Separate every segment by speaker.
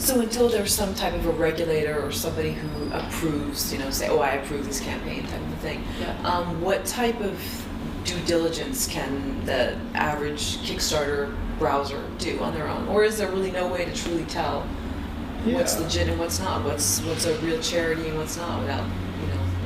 Speaker 1: So until there's some type of a regulator or somebody who approves, say, oh, I approve this campaign type of thing,
Speaker 2: Yeah.
Speaker 1: What type of due diligence can the average Kickstarter browser do on their own? Or is there really no way to truly tell what's legit and what's not? What's a real charity and what's not without,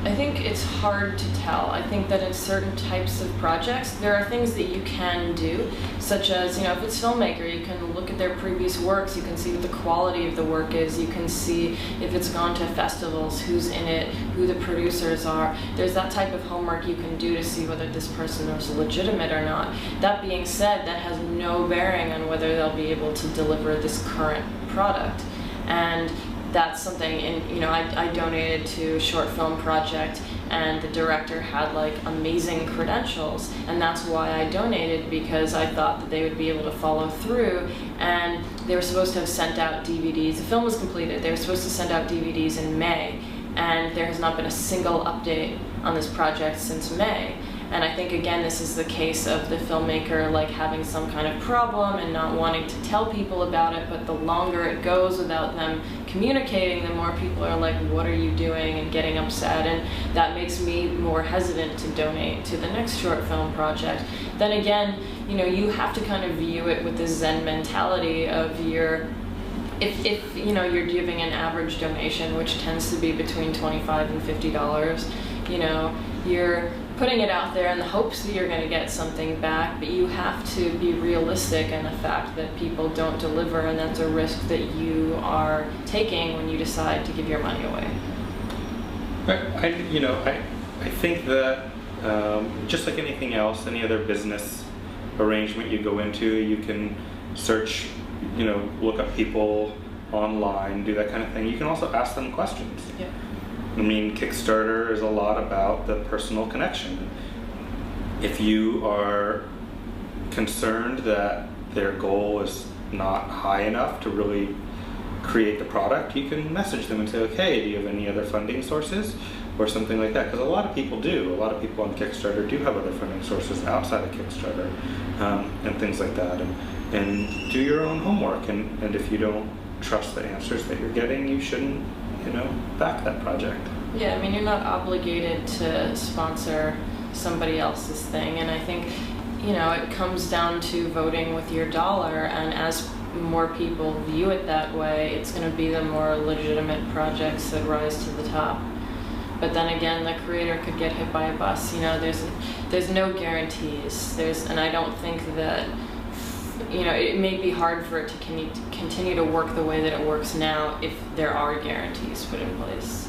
Speaker 2: I think it's hard to tell. I think that in certain types of projects, there are things that you can do, such as, if it's filmmaker, you can look at their previous works, you can see what the quality of the work is, you can see if it's gone to festivals, who's in it, who the producers are. There's that type of homework you can do to see whether this person is legitimate or not. That being said, that has no bearing on whether they'll be able to deliver this current product. And that's something, I donated to a short film project, and the director had amazing credentials, and that's why I donated, because I thought that they would be able to follow through. And they were supposed to have sent out DVDs. The film was completed. They were supposed to send out DVDs in May, and there has not been a single update on this project since May. And I think, again, this is the case of the filmmaker having some kind of problem and not wanting to tell people about it, but the longer it goes without them communicating, the more people are like, what are you doing, and getting upset, and that makes me more hesitant to donate to the next short film project. Then again, you have to kind of view it with the Zen mentality of if you're giving an average donation, which tends to be between $25 and $50, you're putting it out there in the hopes that you're going to get something back, but you have to be realistic in the fact that people don't deliver, and that's a risk that you are taking when you decide to give your money away.
Speaker 3: I think that just like anything else, any other business arrangement you go into, you can search, look up people online, do that kind of thing. You can also ask them questions.
Speaker 2: Yeah.
Speaker 3: I mean, Kickstarter is a lot about the personal connection. If you are concerned that their goal is not high enough to really create the product, you can message them and say, okay, do you have any other funding sources? Or something like that, because a lot of people do. A lot of people on Kickstarter do have other funding sources outside of Kickstarter, and things like that. And do your own homework, and if you don't trust the answers that you're getting, you shouldn't back that project.
Speaker 2: Yeah, I mean, you're not obligated to sponsor somebody else's thing, and I think, it comes down to voting with your dollar, and as more people view it that way, it's going to be the more legitimate projects that rise to the top. But then again, the creator could get hit by a bus. There's no guarantees. And I don't think that, it may be hard for it to continue to work the way that it works now if there are guarantees put in place.